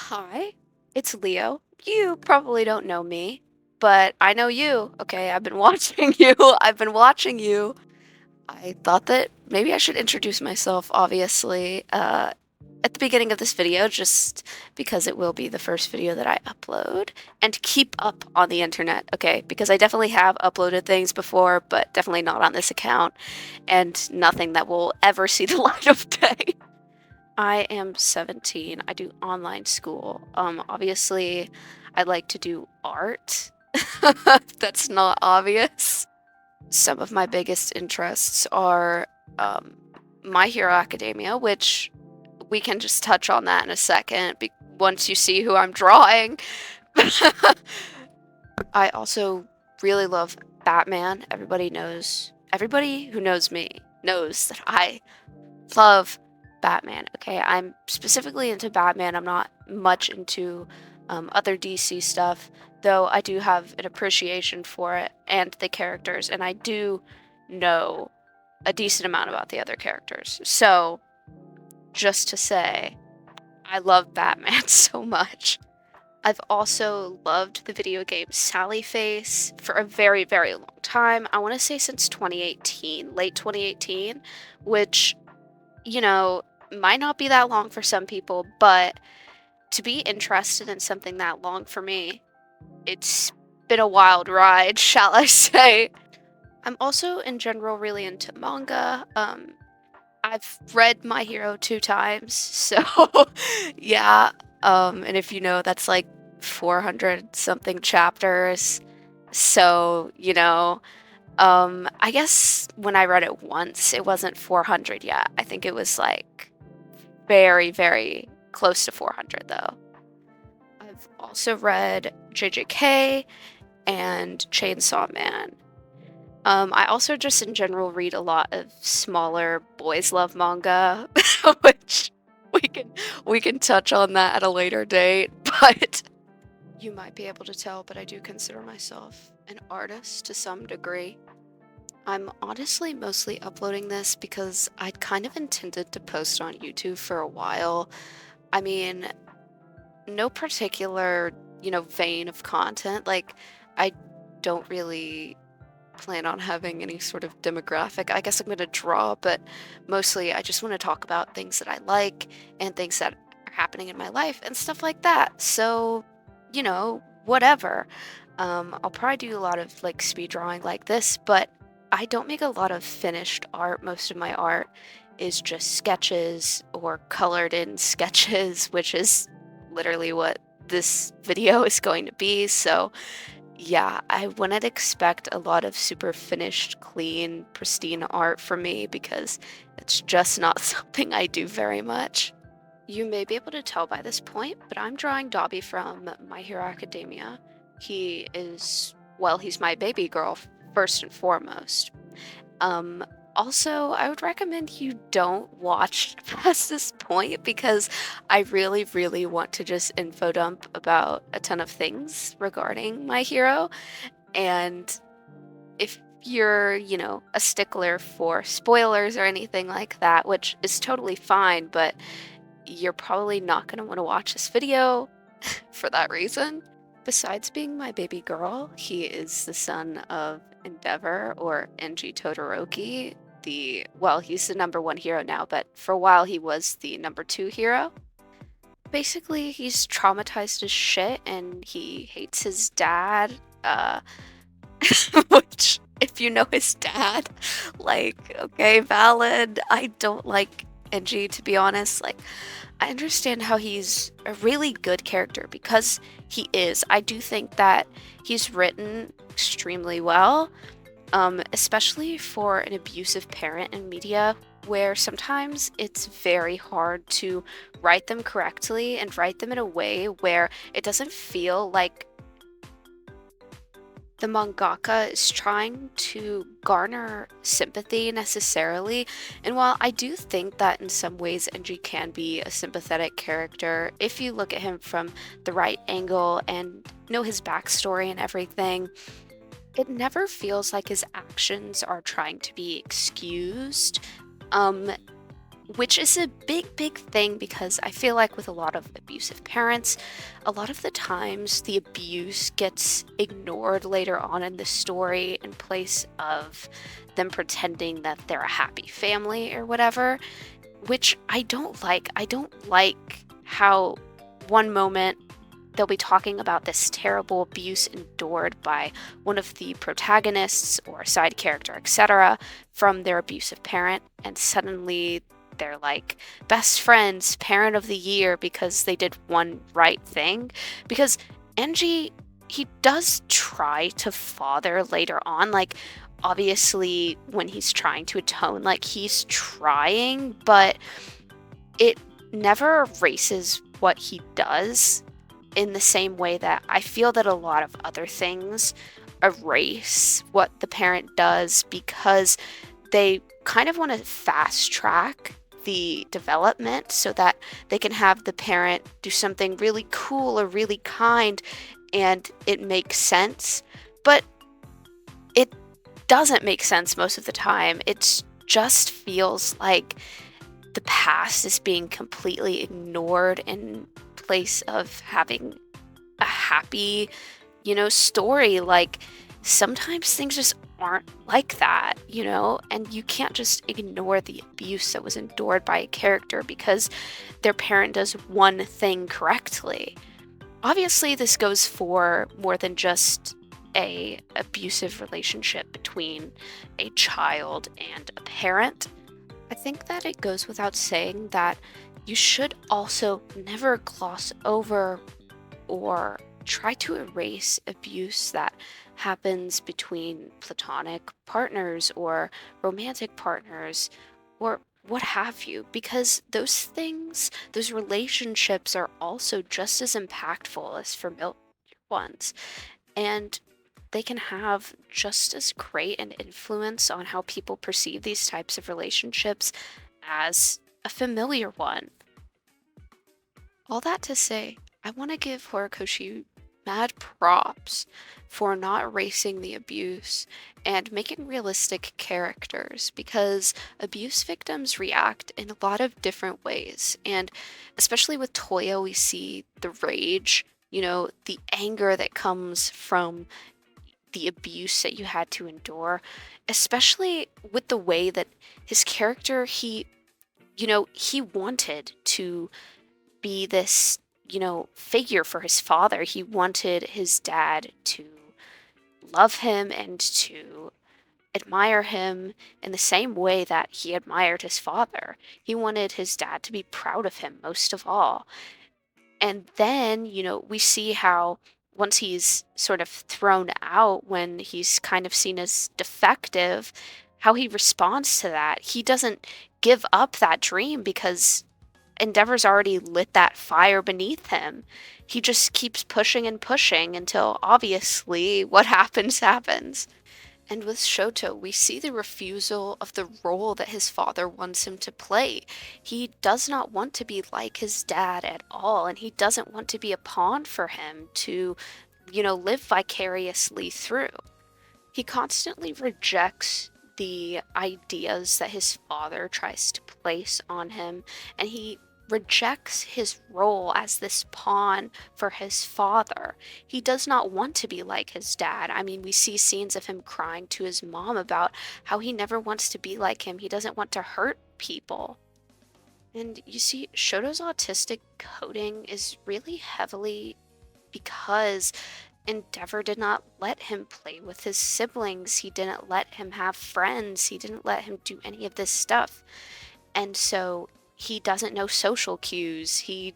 Hi, it's Leo. You probably don't know me, but I know you. Okay, I've been watching you. I've been watching you. I thought that maybe I should introduce myself, obviously, at the beginning of this video, just because it will be the first video that I upload and keep up on the internet, okay? Because I definitely have uploaded things before, but definitely not on this account, and nothing that will ever see the light of day. I am 17. I do online school. Obviously, I like to do art. That's not obvious. Some of my biggest interests are um, My Hero Academia, which we can just touch on that in a second once you see who I'm drawing. I also really love Batman. Everybody who knows me knows that I love Batman. Okay, I'm specifically into Batman. I'm not much into other DC stuff, though I do have an appreciation for it and the characters, and I do know a decent amount about the other characters. So, just to say, I love Batman so much. I've also loved the video game Sally Face for a very, very long time. I want to say since 2018, late 2018, which might not be that long for some people, but to be interested in something that long for me, it's been a wild ride, shall I say. I'm also in general really into manga. I've read My Hero 2 times, so yeah. And if you know, that's like 400 something chapters. So, I guess when I read it once, it wasn't 400 yet. I think it was like very, very close to 400 though. I've also read JJK and Chainsaw Man. I also just in general read a lot of smaller boys love manga, which we can touch on that at a later date, but you might be able to tell, but I do consider myself an artist to some degree. I'm honestly mostly uploading this because I'd kind of intended to post on YouTube for a while. I mean, no particular, vein of content. Like, I don't really plan on having any sort of demographic. I guess I'm going to draw, but mostly I just want to talk about things that I like and things that are happening in my life and stuff like that. So, whatever. I'll probably do a lot of like speed drawing like this, but I don't make a lot of finished art. Most of my art is just sketches or colored in sketches, which is literally what this video is going to be. So yeah, I wouldn't expect a lot of super finished, clean, pristine art from me because it's just not something I do very much. You may be able to tell by this point, but I'm drawing Dabi from My Hero Academia. He's my baby girl, first and foremost. Um, Also, I would recommend you don't watch past this point because I really, really want to just info dump about a ton of things regarding my hero. And if you're, a stickler for spoilers or anything like that, which is totally fine, but you're probably not going to want to watch this video for that reason. Besides being my baby girl, he is the son of Endeavor or Enji Todoroki. He's the number 1 hero now, but for a while he was the number 2 hero. Basically, he's traumatized as shit and he hates his dad, which, if you know his dad, like, okay, valid. I don't like Enji, to be honest. Like, I understand how he's a really good character because he is. I do think that he's written extremely well, especially for an abusive parent in media, where sometimes it's very hard to write them correctly and write them in a way where it doesn't feel like the mangaka is trying to garner sympathy necessarily. And while I do think that in some ways Enji can be a sympathetic character, if you look at him from the right angle and know his backstory and everything, it never feels like his actions are trying to be excused. Um, which is a big thing because I feel like with a lot of abusive parents, a lot of the times the abuse gets ignored later on in the story in place of them pretending that they're a happy family or whatever, which I don't like. I don't like how one moment they'll be talking about this terrible abuse endured by one of the protagonists or side character, etc., from their abusive parent, and suddenly they're like best friends, parent of the year because they did one right thing. Because Angie, he does try to father later on, like obviously when he's trying to atone, like he's trying, but it never erases what he does in the same way that I feel that a lot of other things erase what the parent does because they kind of want to fast track the development so that they can have the parent do something really cool or really kind and it makes sense. But it doesn't make sense most of the time. It just feels like the past is being completely ignored in place of having a happy, story. Like sometimes things just aren't like that, and you can't just ignore the abuse that was endured by a character because their parent does one thing correctly. Obviously, this goes for more than just a abusive relationship between a child and a parent. I think that it goes without saying that you should also never gloss over or try to erase abuse that happens between platonic partners or romantic partners or what have you, because those things, those relationships are also just as impactful as familiar ones. And they can have just as great an influence on how people perceive these types of relationships as a familiar one. All that to say, I want to give Horikoshi mad props for not erasing the abuse and making realistic characters because abuse victims react in a lot of different ways. And especially with Toya, we see the rage, the anger that comes from the abuse that you had to endure, especially with the way that his character, he wanted to be this, figure for his father. He wanted his dad to love him and to admire him in the same way that he admired his father. He wanted his dad to be proud of him most of all. And then, we see how once he's sort of thrown out, when he's kind of seen as defective, how he responds to that. He doesn't give up that dream because Endeavor's already lit that fire beneath him. He just keeps pushing and pushing until obviously what happens happens. And with Shoto, we see the refusal of the role that his father wants him to play. He does not want to be like his dad at all, and he doesn't want to be a pawn for him to, live vicariously through. He constantly rejects the ideas that his father tries to place on him, and he rejects his role as this pawn for his father. He does not want to be like his dad. I mean, we see scenes of him crying to his mom about how he never wants to be like him. He doesn't want to hurt people. And you see, Shoto's autistic coding is really heavily because Endeavor did not let him play with his siblings. He didn't let him have friends. He didn't let him do any of this stuff. And so he doesn't know social cues. He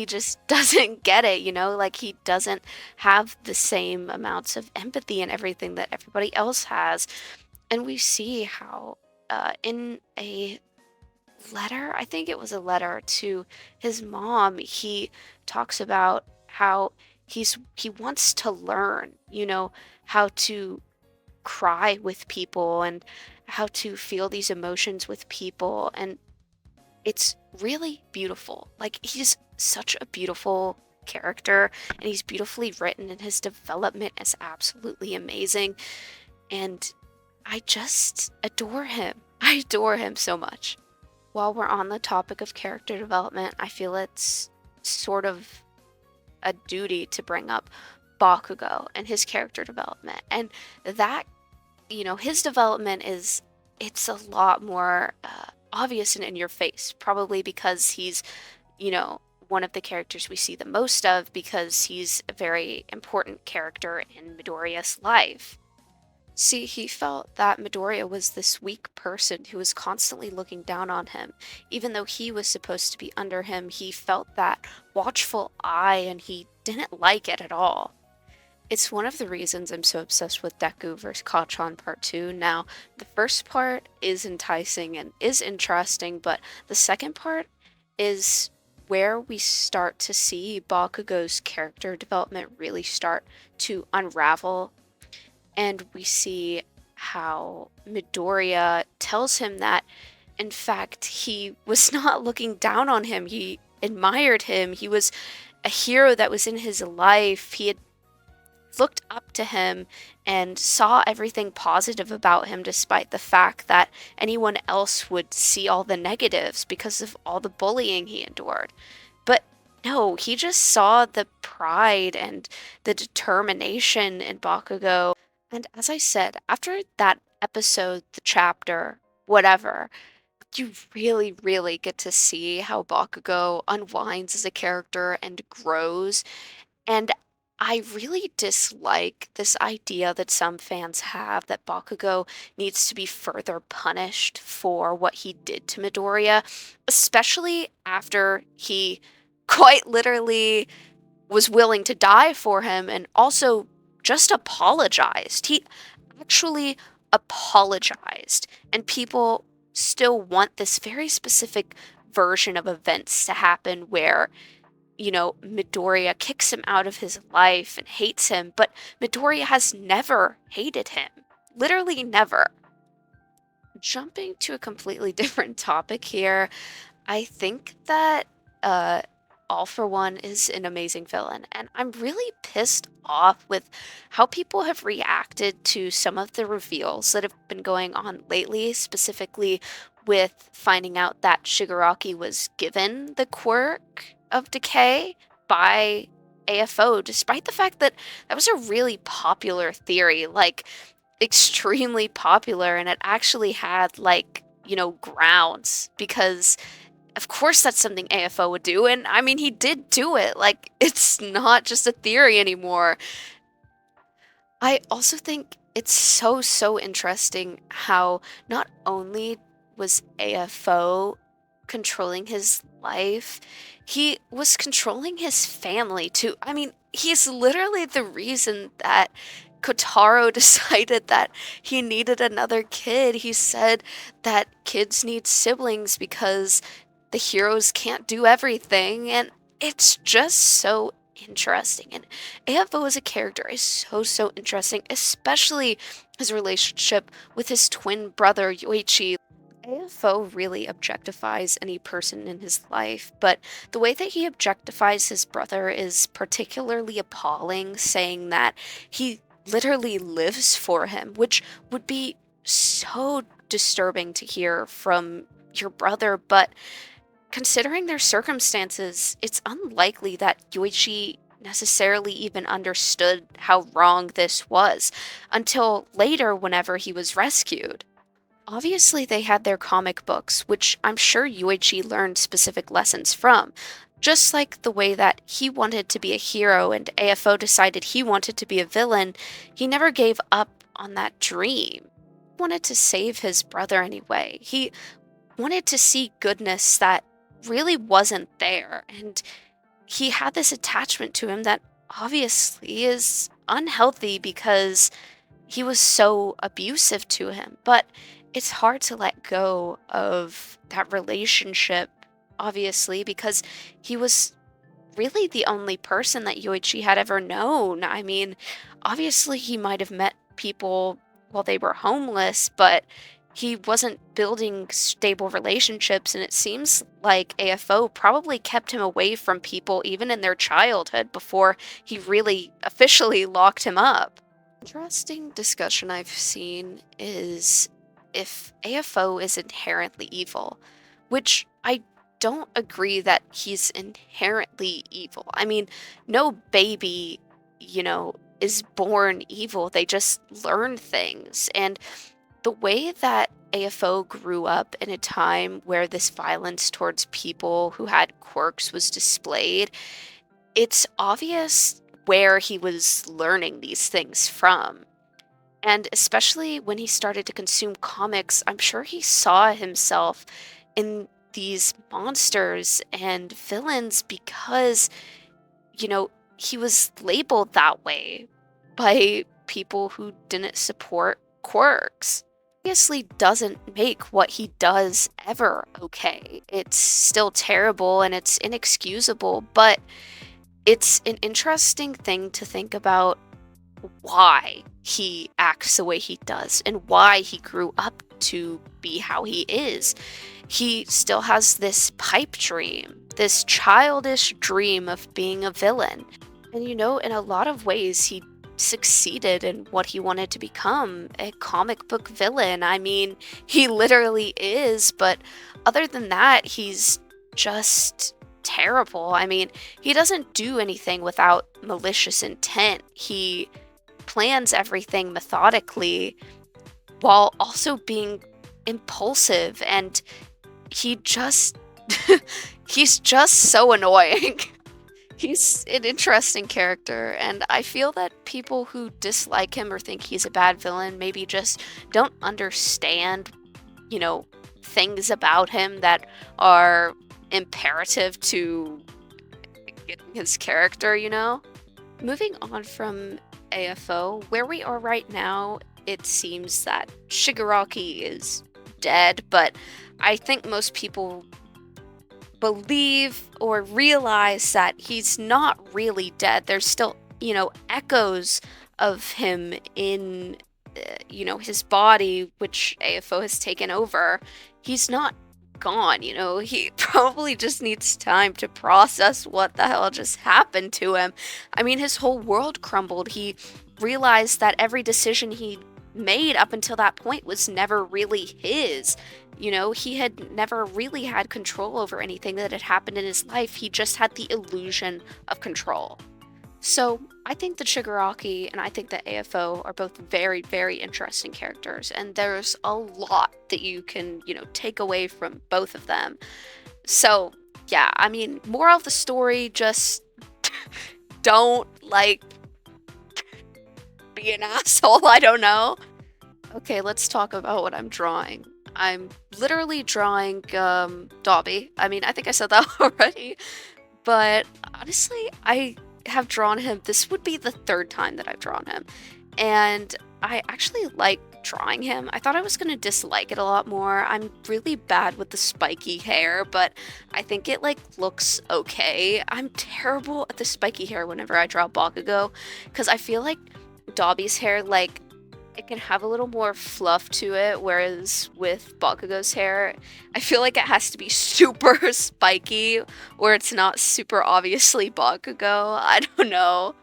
just doesn't get it, like he doesn't have the same amounts of empathy and everything that everybody else has. And we see how in a letter, I think it was a letter to his mom, he talks about how he wants to learn, how to cry with people and how to feel these emotions with people. And it's really beautiful. Like, he's such a beautiful character and he's beautifully written and his development is absolutely amazing. And I just adore him. I adore him so much. While we're on the topic of character development, I feel it's sort of a duty to bring up Bakugo and his character development. And that, his development it's a lot more obvious and in your face, probably because he's, one of the characters we see the most of because he's a very important character in Midoriya's life. See, he felt that Midoriya was this weak person who was constantly looking down on him. Even though he was supposed to be under him, he felt that watchful eye and he didn't like it at all. It's one of the reasons I'm so obsessed with Deku vs. Kacchan Part 2. Now, the first part is enticing and is interesting, but the second part is where we start to see Bakugo's character development really start to unravel, and we see how Midoriya tells him that, in fact, he was not looking down on him. He admired him. He was a hero that was in his life. He had looked up to him and saw everything positive about him, despite the fact that anyone else would see all the negatives because of all the bullying he endured. But no, he just saw the pride and the determination in Bakugo. And as I said, after that episode, the chapter, whatever, you really, really get to see how Bakugo unwinds as a character and grows. And I really dislike this idea that some fans have that Bakugo needs to be further punished for what he did to Midoriya, especially after he quite literally was willing to die for him and also just apologized. He actually apologized, and people still want this very specific version of events to happen where Midoriya kicks him out of his life and hates him, but Midoriya has never hated him. Literally never. Jumping to a completely different topic here, I think that All For One is an amazing villain, and I'm really pissed off with how people have reacted to some of the reveals that have been going on lately, specifically with finding out that Shigaraki was given the quirk of decay by AFO, despite the fact that that was a really popular theory, like extremely popular, and it actually had grounds, because of course that's something AFO would do, and I mean he did do it. Like, it's not just a theory anymore. I also think it's so interesting how not only was AFO controlling his life, he was controlling his family too. I mean, he's literally the reason that Kotaro decided that he needed another kid. He said that kids need siblings because the heroes can't do everything, and it's just so interesting. And AFO as a character is so interesting, especially his relationship with his twin brother Yoichi. AFO really objectifies any person in his life, but the way that he objectifies his brother is particularly appalling, saying that he literally lives for him, which would be so disturbing to hear from your brother. But considering their circumstances, it's unlikely that Yoichi necessarily even understood how wrong this was until later, whenever he was rescued. Obviously, they had their comic books, which I'm sure Yoichi learned specific lessons from. Just like the way that he wanted to be a hero and AFO decided he wanted to be a villain, he never gave up on that dream. He wanted to save his brother anyway. He wanted to see goodness that really wasn't there, and he had this attachment to him that obviously is unhealthy because he was so abusive to him. But it's hard to let go of that relationship, obviously, because he was really the only person that Yoichi had ever known. I mean, obviously he might have met people while they were homeless, but he wasn't building stable relationships, and it seems like AFO probably kept him away from people even in their childhood before he really officially locked him up. Interesting discussion I've seen is if AFO is inherently evil, which I don't agree that he's inherently evil. I mean, no baby, is born evil. They just learn things. And the way that AFO grew up in a time where this violence towards people who had quirks was displayed, it's obvious where he was learning these things from. And especially when he started to consume comics, I'm sure he saw himself in these monsters and villains because, he was labeled that way by people who didn't support quirks. Obviously doesn't make what he does ever okay. It's still terrible and it's inexcusable, but it's an interesting thing to think about why he acts the way he does and why he grew up to be how he is. He still has this pipe dream, this childish dream of being a villain. And in a lot of ways, he succeeded in what he wanted to become, a comic book villain. I mean, he literally is, but other than that, he's just terrible. I mean, he doesn't do anything without malicious intent. He plans everything methodically while also being impulsive, and he just he's just so annoying. He's an interesting character, and I feel that people who dislike him or think he's a bad villain maybe just don't understand, things about him that are imperative to getting his character. Moving on from AFO, where we are right now, it seems that Shigaraki is dead, but I think most people believe or realize that he's not really dead. There's still, echoes of him in, his body, which AFO has taken over. He's not gone, he probably just needs time to process what the hell just happened to him. I mean, his whole world crumbled. He realized that every decision he made up until that point was never really his. He had never really had control over anything that had happened in his life. He just had the illusion of control. So I think that Shigaraki and I think that AFO are both very, very interesting characters, and there's a lot that you can, take away from both of them. So yeah, I mean, moral of the story, just don't, be an asshole, I don't know. Okay, let's talk about what I'm drawing. I'm literally drawing, Dabi. I mean, I think I said that already, but honestly, I have drawn him. This would be the third time that I've drawn him, and I actually like drawing him. I thought I was gonna dislike it a lot more. I'm really bad with the spiky hair, but I think it looks okay. I'm terrible at the spiky hair whenever I draw Bakugo, because I feel like Dabi's hair, it can have a little more fluff to it, whereas with Bakugo's hair, I feel like it has to be super spiky, or it's not super obviously Bakugo. I don't know.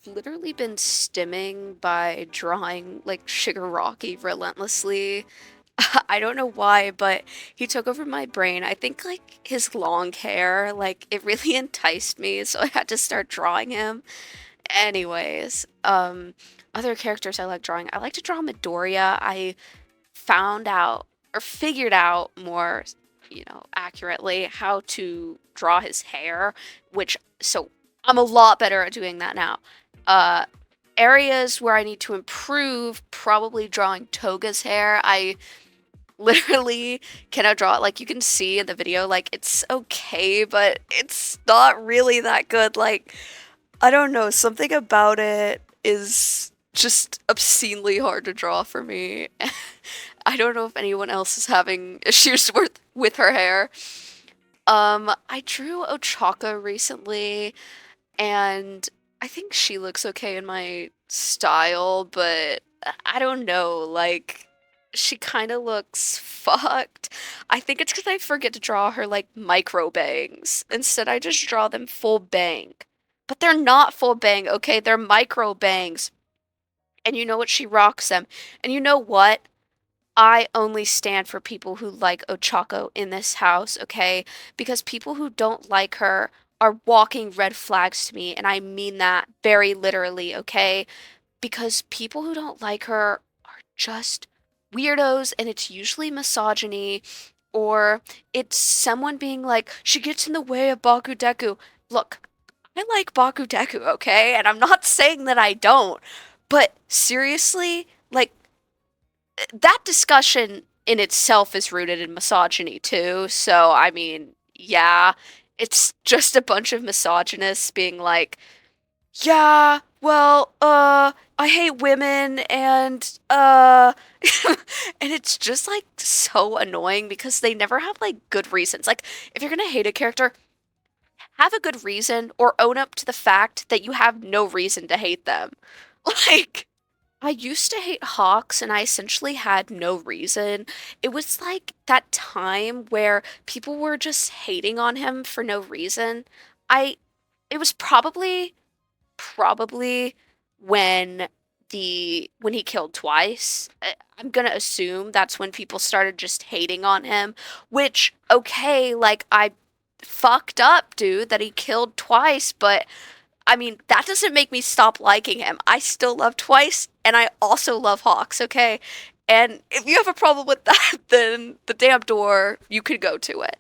I've literally been stimming by drawing, Shigaraki relentlessly. I don't know why, but he took over my brain. I think, his long hair, it really enticed me, so I had to start drawing him. Anyways, other characters I like drawing. I like to draw Midoriya. I found out or figured out more, accurately how to draw his hair, so I'm a lot better at doing that now. Uh, Areas where I need to improve, probably drawing Toga's hair. I literally cannot draw it. You can see in the video, it's okay, but it's not really that good. I don't know, something about it is just obscenely hard to draw for me. I don't know if anyone else is having issues with her hair. I drew Ochaka recently, and I think she looks okay in my style, but I don't know, she kind of looks fucked. I think it's because I forget to draw her, micro bangs. Instead, I just draw them full bang. But they're not full bang, okay? They're micro bangs. And you know what? She rocks them. And you know what? I only stand for people who like Ochako in this house, okay? Because people who don't like her are walking red flags to me, and I mean that very literally, okay? Because people who don't like her are just weirdos, and it's usually misogyny, or it's someone being like, she gets in the way of Bakudeku. Look, I like Bakudeku, okay? And I'm not saying that I don't, but seriously, like, that discussion in itself is rooted in misogyny too. So, I mean, yeah, it's just a bunch of misogynists being like, yeah, well, I hate women and it's just like so annoying because they never have like good reasons. Like, if you're gonna hate a character, have a good reason or own up to the fact that you have no reason to hate them. Like, I used to hate Hawks and I essentially had no reason. It was like that time where people were just hating on him for no reason. I it was probably when when he killed twice. I'm gonna assume that's when people started just hating on him, which okay, like I fucked up, dude, that he killed twice, but I mean, that doesn't make me stop liking him. I still love Twice, and I also love Hawks, okay? And if you have a problem with that, then the damn door, you could go to it.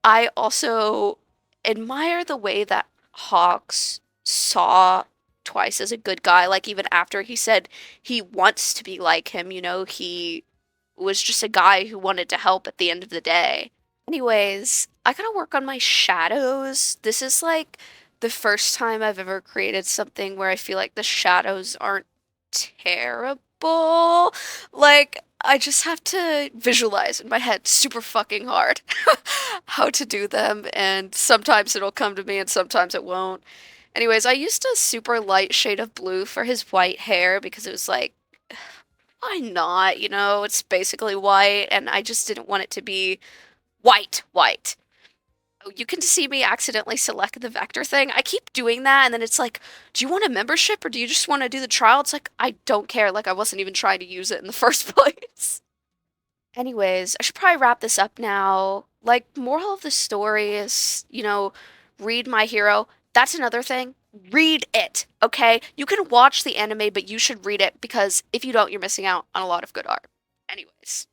I also admire the way that Hawks saw Twice as a good guy. Like, even after he said he wants to be like him, he was just a guy who wanted to help at the end of the day. Anyways, I gotta work on my shadows. This is like the first time I've ever created something where I feel like the shadows aren't terrible. Like, I just have to visualize in my head super fucking hard how to do them, and sometimes it'll come to me and sometimes it won't. Anyways, I used a super light shade of blue for his white hair because it was like, why not? It's basically white, and I just didn't want it to be white, white. Oh, you can see me accidentally select the vector thing. I keep doing that, and then it's like, do you want a membership or do you just want to do the trial? It's like, I don't care. Like, I wasn't even trying to use it in the first place. Anyways, I should probably wrap this up now. Like, moral of the story is, read My Hero. That's another thing. Read it, okay? You can watch the anime, but you should read it because if you don't, you're missing out on a lot of good art. Anyways,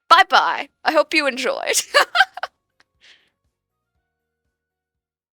bye bye. I hope you enjoyed.